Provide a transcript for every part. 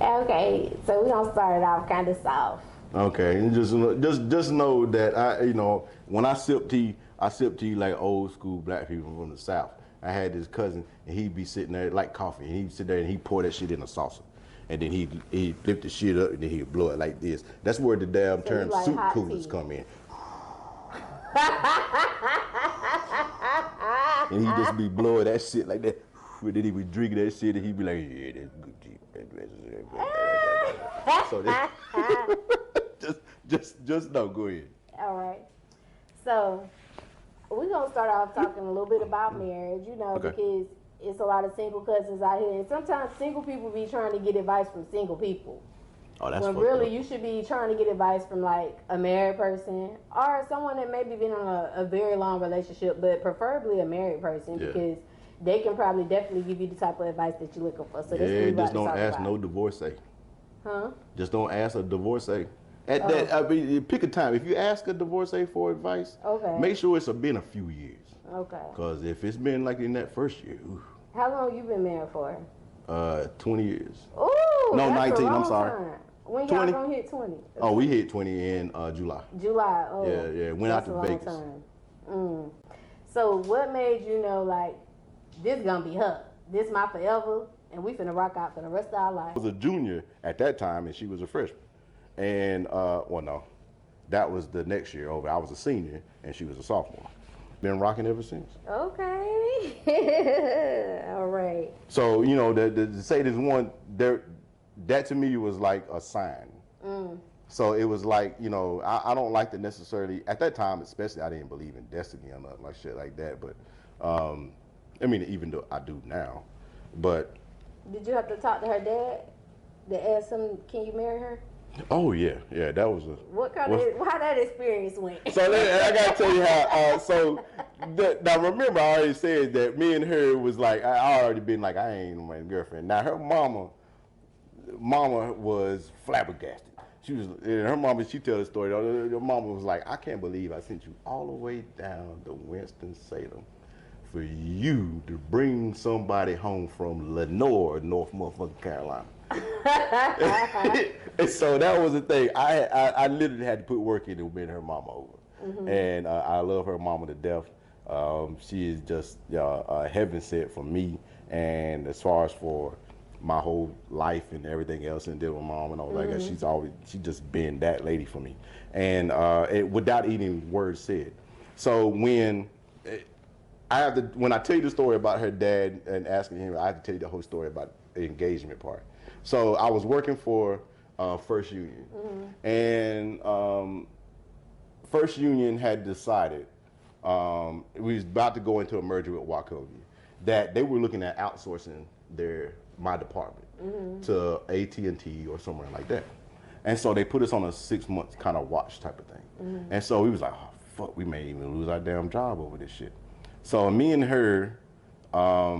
Okay, so we're gonna start it off kind of soft. Okay, and just know that when I sip tea like old school black people from the South. I had this cousin, and he'd be sitting there like coffee, and he'd sit there and he'd pour that shit in a saucer, and then he'd flip the shit up, and then he'd blow it like this. That's where the damn term like soup hot coolers tea. come in. And he'd just be blowing that shit like that, and then he'd be drinking that shit, and he'd be like, yeah, that's good tea. So just no, go ahead. All right. So we're gonna start off talking a little bit about marriage, Okay. because it's a lot of single cousins out here, and sometimes single people be trying to get advice from single people. Oh, that's when fucked really up. you should be trying to get advice from like a married person or someone that maybe been on a very long relationship, but preferably a married person, Yeah. because they can probably definitely give you the type of advice that you're looking for. So that's what Yeah, we about just to don't talk ask about. no divorcee. Huh? Just don't ask a divorcee. At that, I mean, pick a time. If you ask a divorcee for advice, Okay. make sure it's been a few years. Okay. Because if it's been like in that first year, How long you been married for? 20 years. Ooh, No, that's 19, a long I'm sorry. time. When y'all 20. gonna hit 20? Oh, we hit 20 in July. July. Oh, Yeah, went out that's to a long Vegas. time. So what made you know like this gonna be her? This my forever, and we finna rock out for the rest of our life. I was a junior at that time, and she was a freshman. And, well, no, that was the next year over. I was a senior, and she was a sophomore. Been rocking ever since. Okay. All right. So, to say this one, that to me was like a sign. So it was like, I don't like to necessarily, at that time especially, I didn't believe in destiny or nothing like shit like that. But, I mean, even though I do now. But. Did you have to talk to her dad to ask him, can you marry her? Oh, yeah, that was How that experience went? So I gotta tell you how. Now remember, I already said that me and her was like, I already been like, I ain't my girlfriend. Now her mama was flabbergasted. Her mama. She tell the story. Her mama was like, I can't believe I sent you all the way down to Winston-Salem for you to bring somebody home from Lenore, North motherfucking Carolina. And so that was the thing. I literally had to put work in to win her mama over. And I love her mama to death. She is just heaven sent for me. And as far as for my whole life and everything else and dealing with mom and all that, she just been that lady for me. And without any words said. So when I tell you the story about her dad and asking him, I have to tell you the whole story about the engagement part. So I was working for First Union, and First Union had decided, we was about to go into a merger with Wachovia, that they were looking at outsourcing my department to AT&T or somewhere like that. And so they put us on a 6 month kind of watch type of thing. And so we was like, oh, fuck, we may even lose our damn job over this shit. So me and her, let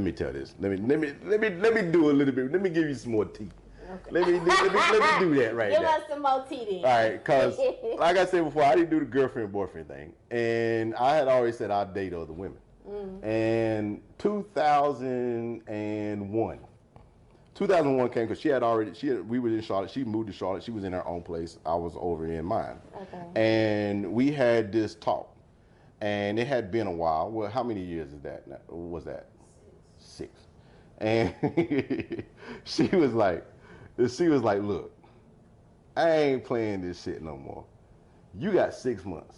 me tell this. Let me do a little bit. Let me give you some more tea. Okay. Let me do that right now. Give us some more tea then. All right, because like I said before, I didn't do the girlfriend-boyfriend thing. And I had already said I'd date other women. And 2001 came because we were in Charlotte. She moved to Charlotte. She was in her own place. I was over in mine. Okay. And we had this talk. And it had been a while. Well, how many years is that? Was that? 6. And she was like, look, I ain't playing this shit no more. You got 6 months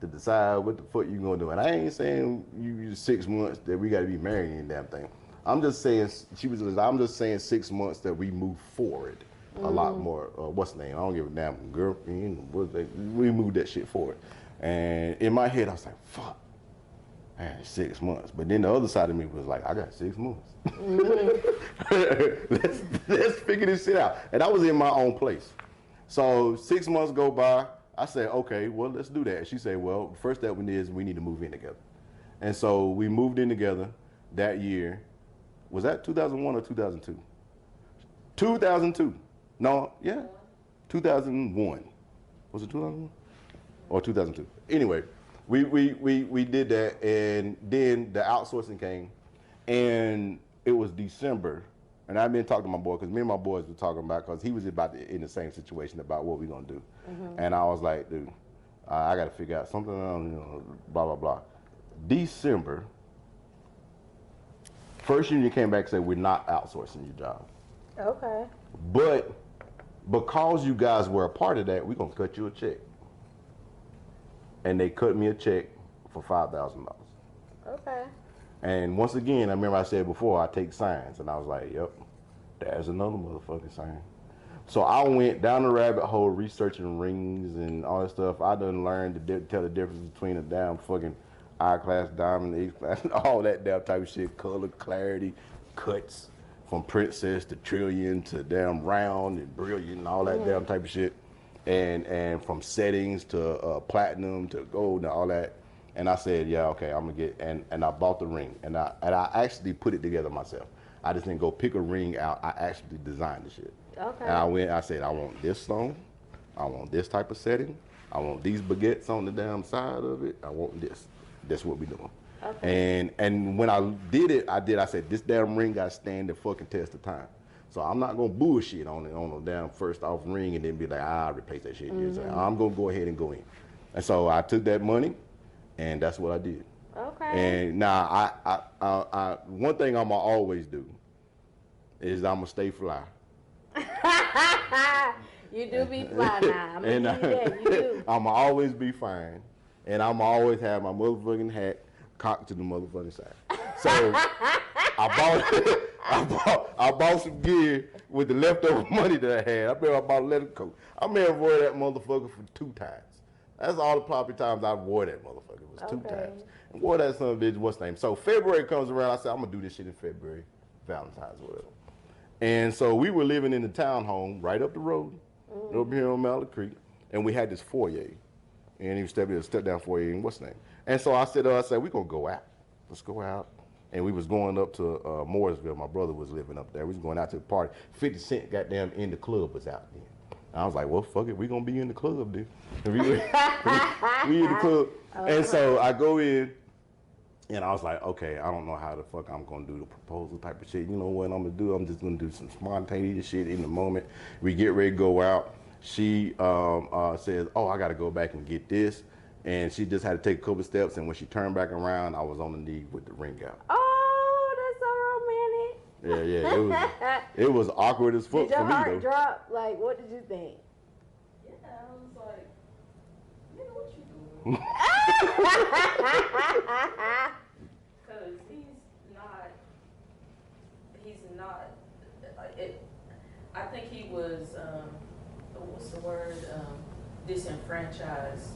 to decide what the fuck you gonna do. And I ain't saying you 6 months that we gotta be married and damn thing. I'm just saying, I'm just saying 6 months that we move forward a lot more. What's the name? I don't give a damn girlfriend. We moved that shit forward. And in my head, I was like, fuck, man, 6 months. But then the other side of me was like, I got 6 months. Let's figure this shit out. And I was in my own place. So 6 months go by. I said, okay, well, let's do that. She said, well, the first step is we need to move in together. And so we moved in together that year. Was that 2001 or 2002? 2002. No, yeah, 2001. Was it 2001? Or 2002. Anyway, we did that, and then the outsourcing came, and it was December, and I've been talking to my boy because me and my boys were talking about because he was in the same situation about what we gonna do, and I was like, dude, I got to figure out something, blah blah blah. December, first union came back and said we're not outsourcing your job. Okay. But because you guys were a part of that, we're gonna cut you a check. And they cut me a check for $5,000. Okay. And once again, I remember I said before, I take signs, and I was like, yep, there's another motherfucking sign. So I went down the rabbit hole researching rings and all that stuff. I done learned to tell the difference between a damn fucking I-class diamond, H-class, all that damn type of shit, color, clarity, cuts, from princess to trillion to damn round and brilliant and all that damn type of shit. And from settings to platinum to gold and all that. And I said, yeah, okay, I'm gonna get, and I bought the ring. And I actually put it together myself. I just didn't go pick a ring out. I actually designed the shit. Okay. And I said, I want this stone. I want this type of setting. I want these baguettes on the damn side of it. I want this. That's what we doing. Okay. And when I did it, I said, this damn ring got to stand the fucking test of time. So I'm not gonna bullshit on a damn first off ring and then be like, I'll replace that shit. I'm gonna go ahead and go in. And so I took that money, and that's what I did. Okay. And now I one thing I'm gonna always do is I'm gonna stay fly. You do be fly now. I'm gonna give you that. You do. I'm gonna always be fine, and I'm gonna always have my motherfucking hat cocked to the motherfucking side. So I bought some gear with the leftover money that I had. I remember I bought a leather coat. I may have wore that motherfucker for 2 times. That's all the proper times I wore that motherfucker. It was 2 times. And wore that son of a bitch, what's the name? So February comes around, I said, I'm gonna do this shit in February, Valentine's or whatever. And so we were living in the townhome right up the road, over here on Mallard Creek, and we had this foyer. And he stepped down foyer, and what's the name? And so I said, we're gonna go out. Let's go out. And we was going up to Mooresville. My brother was living up there. We was going out to the party. 50 Cent goddamn in the club was out then. I was like, well, fuck it. We gonna be in the club, dude. We in the club. And so I go in, and I was like, okay, I don't know how the fuck I'm gonna do the proposal type of shit. You know what I'm gonna do? I'm just gonna do some spontaneous shit in the moment. We get ready to go out. She says, oh, I gotta go back and get this. And she just had to take a couple steps, and when she turned back around, I was on the knee with the ring out. Oh, that's so romantic. Yeah, it was awkward as fuck for me, though. Did your heart drop? Like, what did you think? Yeah, I was like, nigga, what you doing? Because he's not, I think he was, what's the word, disenfranchised.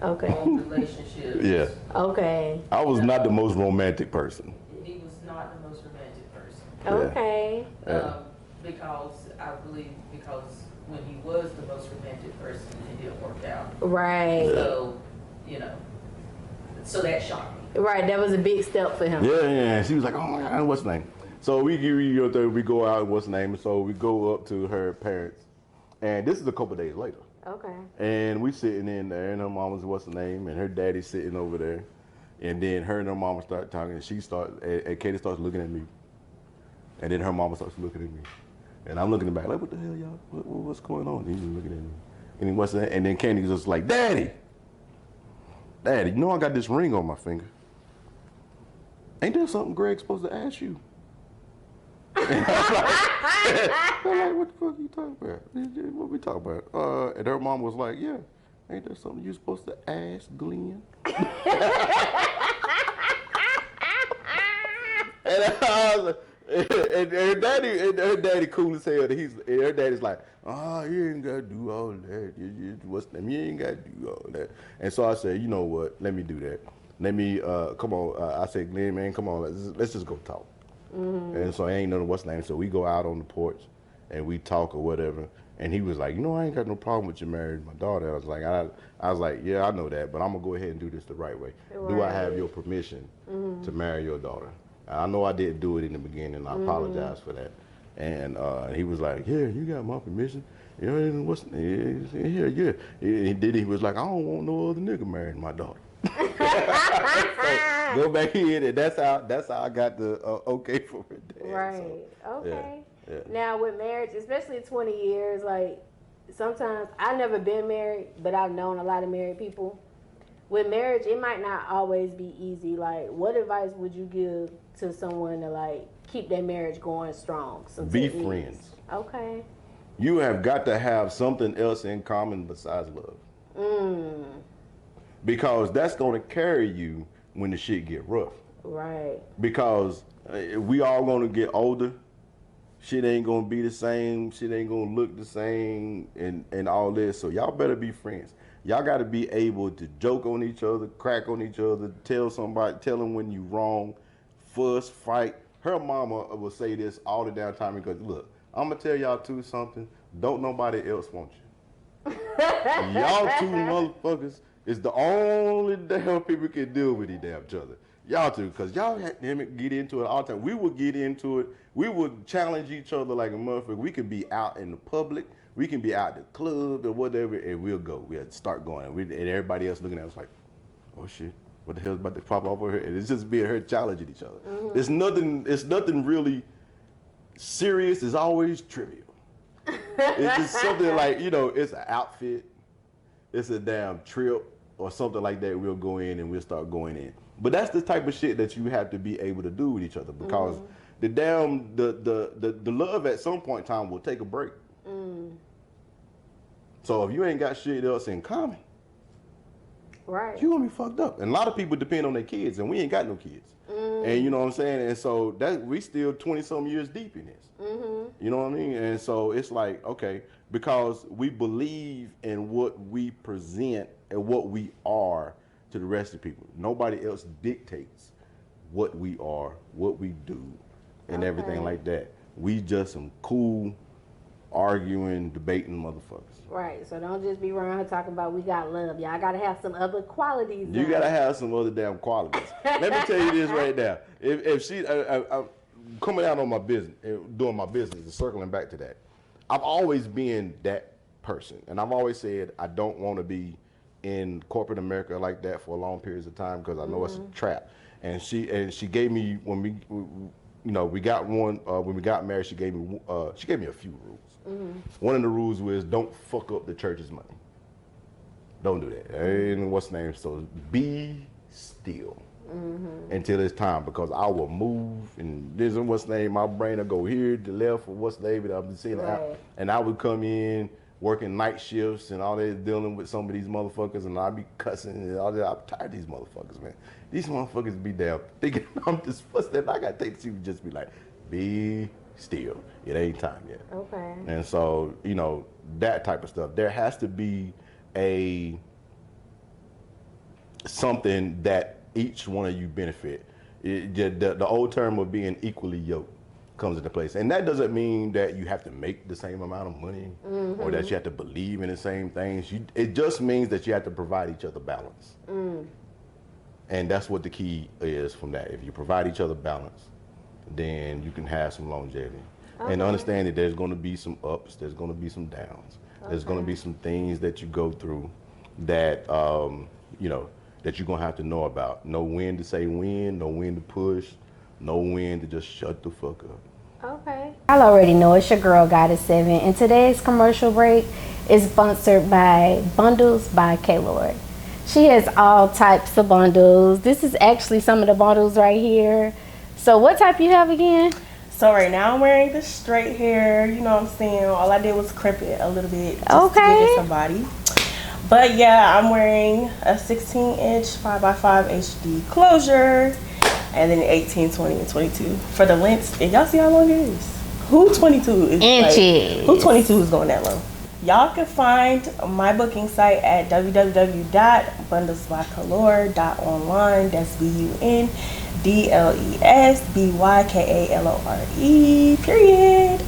Okay. Relationships. Yeah. Okay. I was not the most romantic person. He was not the most romantic person. Okay. Because I believe when he was the most romantic person, it didn't work out. Right. So, so that shocked me. Right. That was a big step for him. Yeah. She was like, oh my God, what's the name? So we go out, what's the name? So we go up to her parents, and this is a couple days later. Okay. And we sitting in there, and her mama's what's the name, and her daddy's sitting over there, and then her and her mama start talking, and Katie starts looking at me, and then her mama starts looking at me, and I'm looking back like, what the hell, y'all? What's going on? And he's looking at me, and what's that? And then Candy's just like, Daddy, you know I got this ring on my finger. Ain't there something Greg's supposed to ask you? And I'm like, what the fuck are you talking about? What we talking about? And her mom was like, yeah, ain't there something you supposed to ask Glenn? And her daddy cool as hell. Her daddy's like, oh, you ain't gotta do all that. You ain't gotta do all that. And so I said, you know what? Let me do that. Let me come on. I said, Glenn, man, come on. Let's just go talk. And so I ain't know what's the name. So we go out on the porch and we talk or whatever. And he was like, you know, I ain't got no problem with you marrying my daughter. I was like, yeah, I know that, but I'm gonna go ahead and do this the right way. Right. Do I have your permission to marry your daughter? I know I didn't do it in the beginning. I apologize for that. And he was like, yeah, you got my permission. You know, what's yeah. And then he was like, I don't want no other nigga marrying my daughter. Go back in, and that's how I got the okay for her dad. Right. So, Okay. yeah. Now with marriage, especially 20 years, like sometimes I've never been married, but I've known a lot of married people. With marriage, it might not always be easy. Like, what advice would you give to someone to like keep their marriage going strong? Some Be techniques? friends. Okay. You have got to have something else in common besides love. Because that's going to carry you when the shit get rough. Right. Because we all going to get older. Shit ain't going to be the same. Shit ain't going to look the same and all this. So y'all better be friends. Y'all got to be able to joke on each other, crack on each other, tell them when you wrong, fuss, fight. Her mama will say this all the damn time because, look, I'm going to tell y'all too something. Don't nobody else want you. Y'all two motherfuckers is the only damn people can deal with each damn other. Y'all two, because y'all get into it all the time. We would get into it. We would challenge each other like a motherfucker. We could be out in the public. We can be out at the club or whatever, and we'll go. We'll start going. And everybody else looking at us like, oh shit, what the hell's about to pop off over here? And it's just being her challenging each other. Mm-hmm. It's nothing really serious. It's always trivial. It's just something like, it's an outfit. It's a damn trip or something like that. We'll go in and we'll start going in. But that's the type of shit that you have to be able to do with each other because the love at some point in time will take a break. So if you ain't got shit else in common, right, you're gonna be fucked up. And a lot of people depend on their kids, and we ain't got no kids. And you know what I'm saying? And so that we still 20-some years deep in this. You know what I mean? And so it's like, okay, because we believe in what we present and what we are to the rest of the people. Nobody else dictates what we are, what we do, and everything like that. We just some cool, arguing, debating motherfuckers. Right. So don't just be around here talking about we got love. Y'all gotta have some other qualities. You gotta have some other damn qualities. Let me tell you this right now. If she, coming out on my business, doing my business, and circling back to that, I've always been that person, and I've always said I don't want to be in corporate America like that for long periods of time because I know it's a trap. And she gave me when we got married. She gave me a few rules. One of the rules was don't fuck up the church's money. Don't do that. And what's the name? So be still until it's time because I will move and this and what's the name. My brain will go here to left or what's the name. And I'm seeing out, and I would come in working night shifts and all that, dealing with some of these motherfuckers, and I'd be cussing and all that. I'm tired of these motherfuckers, man. These motherfuckers be damn thinking I'm just fussing. I gotta take you just be like, be still. It ain't time yet. Okay. And so, that type of stuff. There has to be something that each one of you benefit. The old term of being equally yoked comes into place. And that doesn't mean that you have to make the same amount of money or that you have to believe in the same things. It just means that you have to provide each other balance. And that's what the key is from that. If you provide each other balance, then you can have some longevity. And understand that there's going to be some ups, there's going to be some downs. There's going to be some things that you go through that, that you're going to have to know about. Know when to say when, know when to push, know when to just shut the fuck up. Okay. Y'all already know it's your girl, Goddess 7, and today's commercial break is sponsored by Bundles by K-Lord. She has all types of bundles. This is actually some of the bundles right here. So what type you have again? So right now I'm wearing the straight hair, you know what I'm saying? All I did was crimp it a little bit just to give it some body. But yeah, I'm wearing a 16-inch 5x5 HD closure. And then 18, 20, and 22 for the lengths. And y'all see how long it is? Who 22 is inches? Who 22 is going that low? Y'all can find my booking site at www.bundlesbykalore.online. That's BUNDLESBYKALORE. Period.